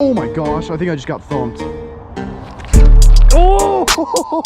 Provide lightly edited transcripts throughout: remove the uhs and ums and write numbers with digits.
Oh my gosh, I think I just got thumped. Oh,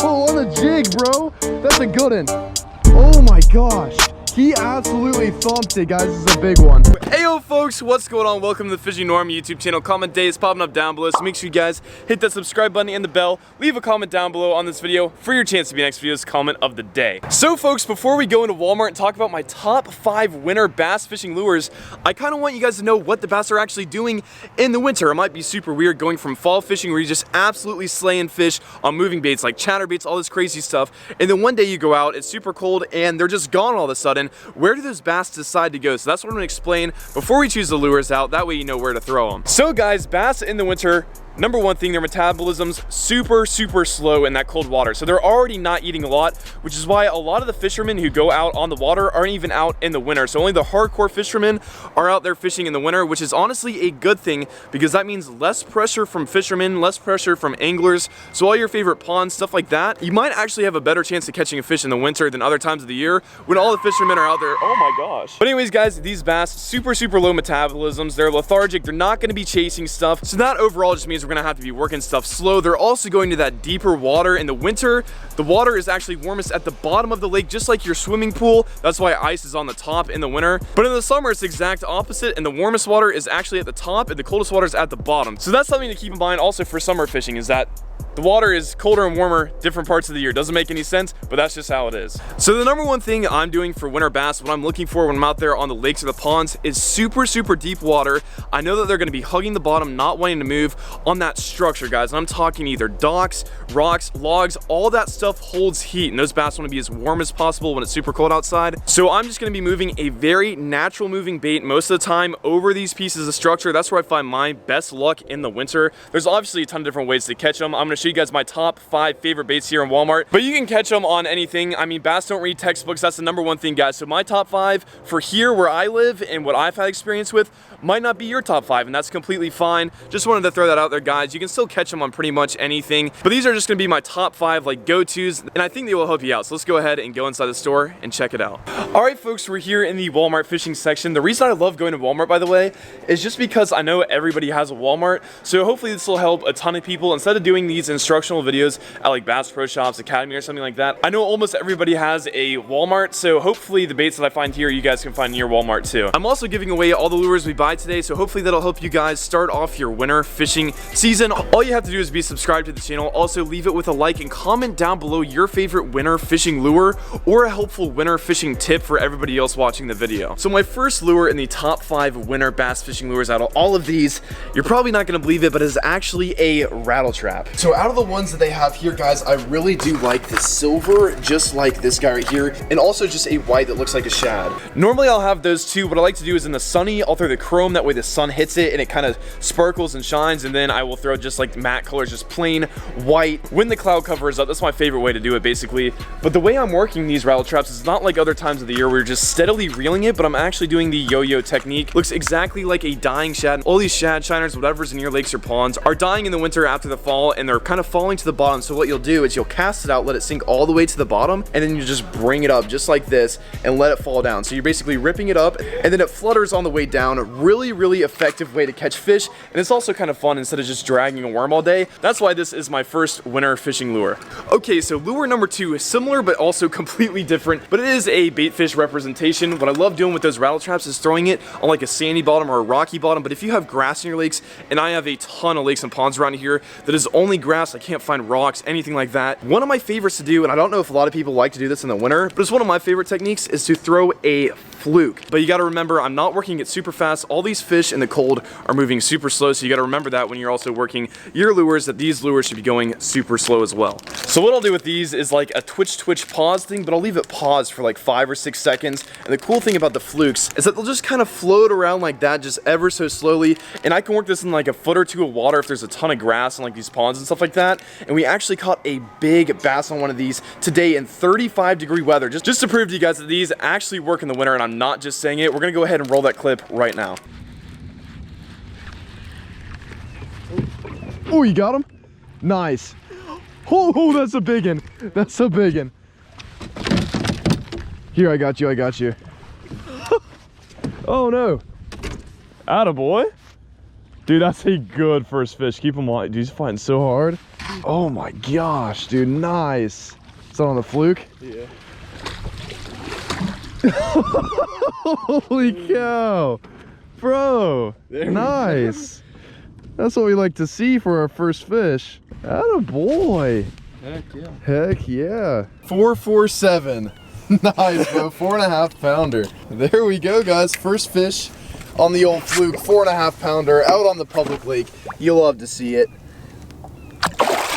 on a jig, bro. That's a good one. Oh my gosh. He absolutely thumped it, guys. This is a big one. Heyo folks, what's going on? Welcome to the Fishing Norm YouTube channel. Comment day is popping up down below, so make sure you guys hit that subscribe button and the bell. Leave a comment down below on this video for your chance to be next video's comment of the day. So folks, before we go into Walmart and talk about my top 5 winter bass fishing lures, I kind of want you guys to know what the bass are actually doing in the winter. It might be super weird going from fall fishing where you're just absolutely slaying fish on moving baits like chatterbaits, all this crazy stuff, and then one day you go out, it's super cold, and they're just gone all of a sudden. Where do those bass decide to go? So that's what I'm gonna explain before we choose the lures out. That way you know where to throw them. So guys, bass in the winter, number one thing, their metabolism's super slow in that cold water. So they're already not eating a lot, which is why a lot of the fishermen who go out on the water aren't even out in the winter. So only the hardcore fishermen are out there fishing in the winter, which is honestly a good thing because that means less pressure from fishermen, less pressure from anglers. So all your favorite ponds, stuff like that, you might actually have a better chance of catching a fish in the winter than other times of the year when all the fishermen are out there. Oh my gosh. But anyways guys, these bass, super low metabolisms. They're lethargic. They're not gonna be chasing stuff. So that overall just means we're gonna have to be working stuff slow. They're also going to that deeper water in the winter. The water is actually warmest at the bottom of the lake, just like your swimming pool. That's why ice is on the top in the winter. But in the summer, it's the exact opposite, and the warmest water is actually at the top, and the coldest water is at the bottom. So that's something to keep in mind also for summer fishing, is that the water is colder and warmer different parts of the year. Doesn't make any sense, but that's just how it is. So the number one thing I'm doing for winter bass, what I'm looking for when I'm out there on the lakes or the ponds, is super deep water. I know that they're gonna be hugging the bottom, not wanting to move on that structure, guys. And I'm talking either docks, rocks, logs, all that stuff holds heat, and those bass wanna be as warm as possible when it's super cold outside. So I'm just gonna be moving a very natural moving bait most of the time over these pieces of structure. That's where I find my best luck in the winter. There's obviously a ton of different ways to catch them. I'm gonna show you guys my top 5 favorite baits here in Walmart, but you can catch them on anything. I mean, bass don't read textbooks. That's the number one thing, guys. So my top 5 for here where I live and what I've had experience with might not be your top 5, and that's completely fine. Just wanted to throw that out there, guys. You can still catch them on pretty much anything, but these are just gonna be my top 5 like go-tos, and I think they will help you out. So let's go ahead and go inside the store and check it out. All right, folks, we're here in the Walmart fishing section. The reason I love going to Walmart, by the way, is just because I know everybody has a Walmart. So hopefully this will help a ton of people. Instead of doing these instructional videos at like Bass Pro Shops, Academy, or something like that, I know almost everybody has a Walmart. So hopefully the baits that I find here, you guys can find in your Walmart too. I'm also giving away all the lures we buy today, so hopefully that'll help you guys start off your winter fishing season. All you have to do is be subscribed to the channel. Also leave it with a like and comment down below your favorite winter fishing lure or a helpful winter fishing tip for everybody else watching the video. So my first lure in the top 5 winter bass fishing lures out of all of these, you're probably not gonna believe it, but it's actually a rattle trap. So out of the ones that they have here, guys, I really do like the silver, just like this guy right here, and also just a white that looks like a shad. Normally I'll have those two. What I like to do is in the sunny, I'll throw the chrome, that way the sun hits it and it kind of sparkles and shines, and then I will throw just like matte colors, just plain white when the cloud cover is up. That's my favorite way to do it, basically. But the way I'm working these rattle traps is not like other times of the year where you're just steadily reeling it, but I'm actually doing the yo-yo technique. Looks exactly like a dying shad. All these shad shiners, whatever's in your lakes or ponds, are dying in the winter after the fall, and they're kind of falling to the bottom. So what you'll do is you'll cast it out, let it sink all the way to the bottom, and then you just bring it up just like this and let it fall down. So you're basically ripping it up, and then it flutters on the way down. A really effective way to catch fish, and it's also kind of fun instead of just dragging a worm all day. That's why this is my first winter fishing lure. Okay, so lure number 2 is similar but also completely different, but it is a bait fish representation. What I love doing with those rattle traps is throwing it on like a sandy bottom or a rocky bottom. But if you have grass in your lakes, and I have a ton of lakes and ponds around here that is only grass, I can't find rocks, anything like that, one of my favorites to do, and I don't know if a lot of people like to do this in the winter, but it's one of my favorite techniques, is to throw a fluke. But you got to remember, I'm not working it super fast. All these fish in the cold are moving super slow, so you got to remember that when you're also working your lures, that these lures should be going super slow as well. So what I'll do with these is like a twitch pause thing, but I'll leave it paused for like 5 or 6 seconds. And the cool thing about the flukes is that they'll just kind of float around like that, just ever so slowly. And I can work this in like a foot or 2 of water if there's a ton of grass in like these ponds and stuff like that. And we actually caught a big bass on one of these today in 35-degree weather, just to prove to you guys that these actually work in the winter, and I'm not just saying it. We're gonna go ahead and roll that clip right now. Oh, you got him? Nice. Oh, that's a big one. That's a big one. Here, I got you. Oh no. Attaboy. Dude, that's a good first fish. Keep him on. Dude, he's fighting so hard. Oh my gosh, dude, nice. Is that on the fluke? Yeah. Holy cow. Bro, nice. That's what we like to see for our first fish. Atta boy. Heck yeah. Heck yeah. 447. Nice, bro. 4.5 pounder. There we go, guys. First fish on the old fluke. 4.5 pounder out on the public lake. You'll love to see it.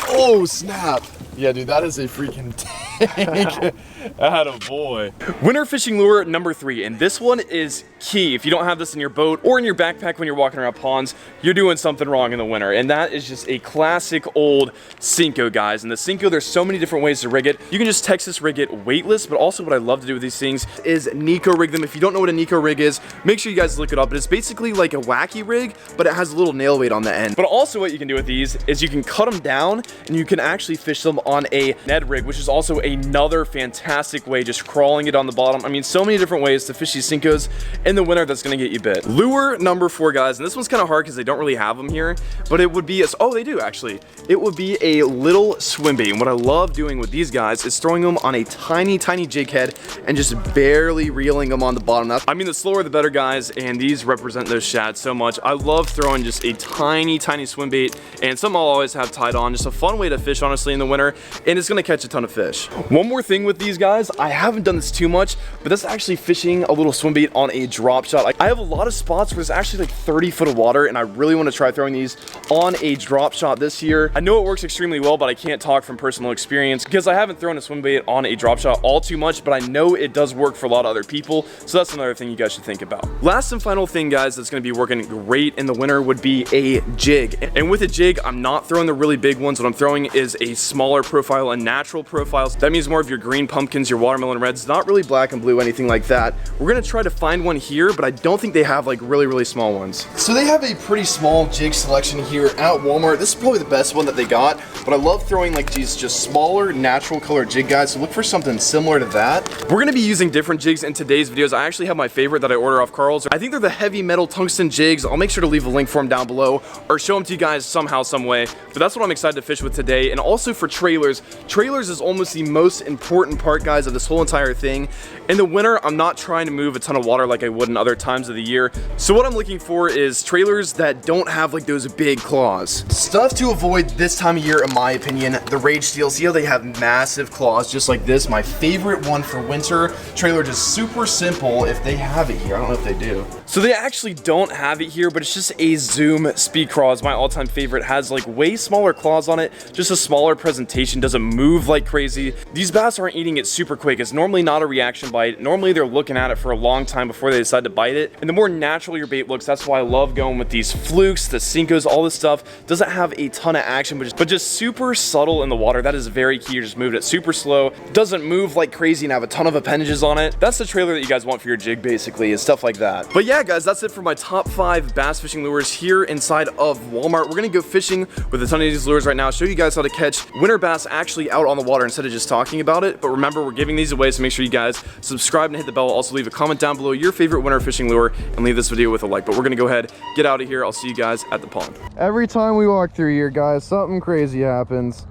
Oh, snap. Yeah, dude, that is a freaking tank. Atta boy. Winter fishing lure number 3, and this one is key. If you don't have this in your boat or in your backpack when you're walking around ponds, you're doing something wrong in the winter. And that is just a classic old Senko, guys. And the Senko, there's so many different ways to rig it. You can just Texas rig it weightless, but also what I love to do with these things is Nico rig them. If you don't know what a Nico rig is, make sure you guys look it up. It's basically like a wacky rig, but it has a little nail weight on the end. But also what you can do with these is you can cut them down and you can actually fish them on a Ned rig, which is also another fantastic way, just crawling it on the bottom. I mean, so many different ways to fish these Senkos in the winter that's gonna get you bit. Lure number 4, guys, and this one's kind of hard because they don't really have them here, but it would be oh, they do actually. It would be a little swim bait, and what I love doing with these guys is throwing them on a tiny jig head and just barely reeling them on the bottom. I mean, the slower the better, guys, and these represent those shad so much. I love throwing just a tiny swim bait, and something I'll always have tied on. Just a fun way to fish, honestly, in the winter, and it's gonna catch a ton of fish. One more thing with these guys, I haven't done this too much, but that's actually fishing a little swim bait on a drop shot. Like, I have a lot of spots where there's actually like 30 foot of water, and I really want to try throwing these on a drop shot this year. I know it works extremely well, but I can't talk from personal experience because I haven't thrown a swim bait on a drop shot all too much, but I know it does work for a lot of other people, so that's another thing you guys should think about. Last and final thing, guys, that's going to be working great in the winter would be a jig. And with a jig, I'm not throwing the really big ones. What I'm throwing is a smaller profile, a natural profile. That means more of your green pumpkins, your watermelon reds, not really black and blue, anything like that. We're gonna try to find one here, but I don't think they have like really small ones. So they have a pretty small jig selection here at Walmart. This is probably the best one that they got, but I love throwing like these just smaller natural color jig guys, so look for something similar to that. We're gonna be using different jigs in today's videos. I actually have my favorite that I order off Carl's. I think they're the heavy metal tungsten jigs. I'll make sure to leave a link for them down below or show them to you guys somehow, some way. But that's what I'm excited to fish with today. And also for trailers. Trailers is almost the most important part, guys, of this whole entire thing. In the winter, I'm not trying to move a ton of water like I would in other times of the year. So what I'm looking for is trailers that don't have like those big claws. Stuff to avoid this time of year, in my opinion, the Rage Steel. See how they have massive claws just like this? My favorite one for winter. Trailer just super simple if they have it here. I don't know if they do. So they actually don't have it here, but it's just a Zoom speed craw. It's my all-time favorite. Has like way smaller claws on it, just a smaller presentation, doesn't move like crazy. These bass aren't eating it super quick. It's normally not a reaction bite. Normally they're looking at it for a long time before they decide to bite it. And the more natural your bait looks, that's why I love going with these flukes, the Senkos, all this stuff. Doesn't have a ton of action, but just super subtle in the water. That is very key. You're just moving it super slow. Doesn't move like crazy and have a ton of appendages on it. That's the trailer that you guys want for your jig, basically, is stuff like that. But yeah, guys, that's it for my top 5 bass fishing lures here inside of Walmart. We're gonna go fishing with a ton of these lures right now, show you guys how to catch winter bass actually out on the water instead of just talking about it. But remember, we're giving these away, so make sure you guys subscribe and hit the bell. Also leave a comment down below your favorite winter fishing lure and leave this video with a like. But we're gonna go ahead, get out of here. I'll see you guys at the pond. Every time we walk through here, guys, something crazy happens.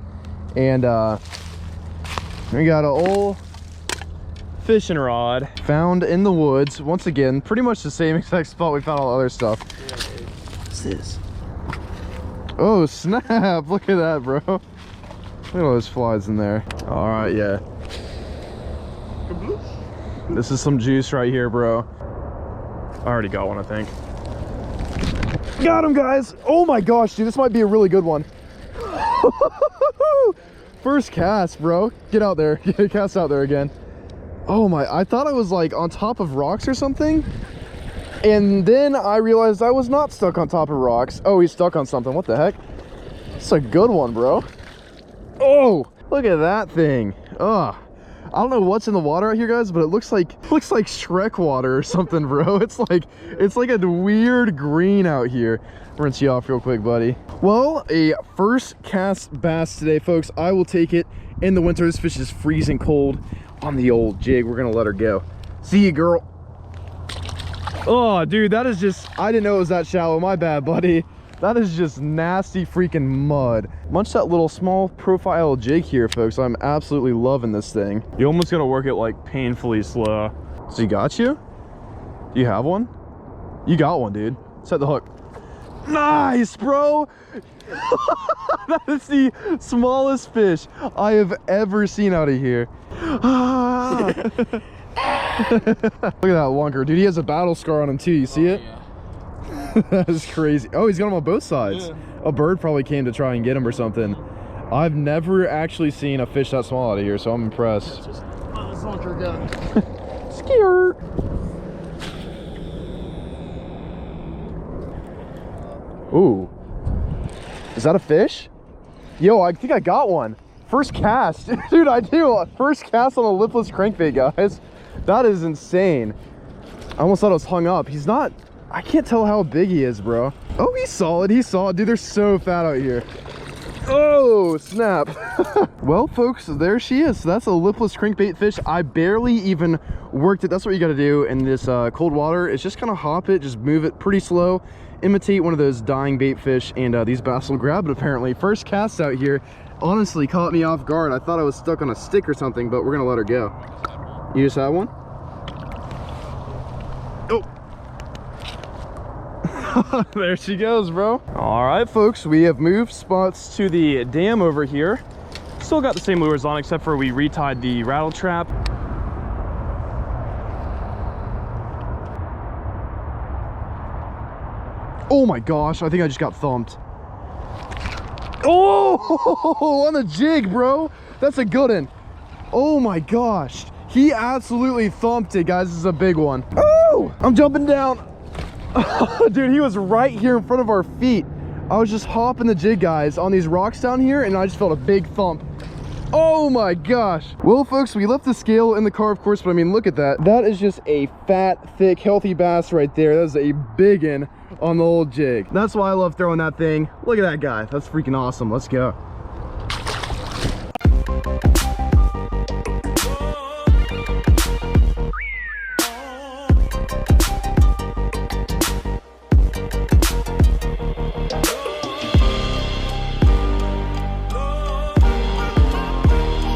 And we got an old fishing rod found in the woods. Once again, pretty much the same exact spot we found all the other stuff. What's this? Oh snap, look at that, bro. Look at all those flies in there. All right, yeah. This is some juice right here, bro. I already got one, I think. Got him, guys. Oh my gosh, dude, this might be a really good one. First cast, bro. Get out there. Cast out there again. Oh my, I thought I was like on top of rocks or something. And then I realized I was not stuck on top of rocks. Oh, he's stuck on something. What the heck? It's a good one, bro. Oh, look at that thing. Ugh. I don't know what's in the water out here, guys, but it looks like Shrek water or something, bro. It's like a weird green out here. Rinse you off real quick, buddy. Well, a first cast bass today, folks. I will take it in the winter. This fish is freezing cold on the old jig. We're gonna let her go. See you, girl. Oh, dude, that is just, I didn't know it was that shallow. My bad, buddy. That is just nasty freaking mud. Much that little small profile jig here, folks. I'm absolutely loving this thing. You almost gotta work it like painfully slow. So he got you? Do you have one? You got one, dude. Set the hook. Nice, bro. That is the smallest fish I have ever seen out of here. Look at that lunker, dude. He has a battle scar on him too. You see it? Yeah. That is crazy. Oh, he's got him on both sides. Yeah. A bird probably came to try and get him or something. I've never actually seen a fish that small out of here, so I'm impressed. Just let this lunker go. Skirt. Ooh. Is that a fish? Yo, I think I got one. First cast. Dude, I do. First cast on a lipless crankbait, guys. That is insane. I almost thought I was hung up. He's not... I can't tell how big he is, bro. Oh, he's solid. He's solid. Dude, they're so fat out here. Oh, snap. Well, folks, there she is. So that's a lipless crankbait fish. I barely even worked it. That's what you got to do in this cold water. Is just kind of hop it, just move it pretty slow, imitate one of those dying bait fish, and these bass will grab it apparently. First cast out here honestly caught me off guard. I thought I was stuck on a stick or something, but we're gonna let her go. You just had one? Oh. There she goes, bro. All right, folks, we have moved spots to the dam over here. Still got the same lures on, except for we retied the rattle trap. Oh my gosh, I think I just got thumped. Oh, on the jig, bro. That's a good one. Oh my gosh. He absolutely thumped it, guys. This is a big one. Oh, I'm jumping down. Dude, he was right here in front of our feet. I was just hopping the jig, guys, on these rocks down here, and I just felt a big thump. Oh my gosh. Well, folks, we left the scale in the car, of course, but I mean, look at that. That is just a fat, thick, healthy bass right there. That is a big one on the old jig. That's why I love throwing that thing. Look at that guy. That's freaking awesome. Let's go.